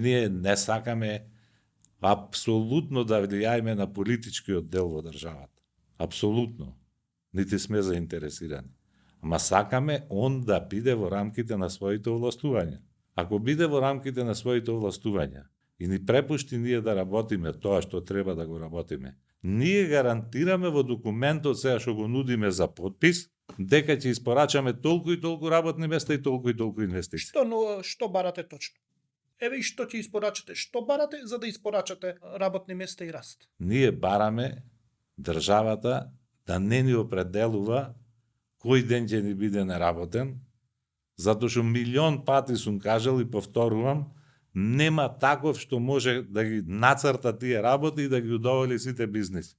Ние не сакаме апсолутно да влијаеме на политичкиот дел во државата. Апсолутно. Нити сме заинтересирани. Ама сакаме он да биде во рамките на своите овластувања. Ако биде во рамките на своите овластувања и ни препушти ние да работиме тоа што треба да го работиме, ние гарантираме во документот сега што го нудиме за подпис, дека ќе испорачаме толку и толку работни места и толку инвестиции. Што барате точно? Еве и што ќе испорачате? Што барате за да испорачате работни места и раст? Ние бараме државата да не ни определува кој ден ќе ни биде неработен, затоа што милион пати сум кажал и повторувам, нема таков што може да ги нацрта тие работи и да ги удоволи сите бизнеси.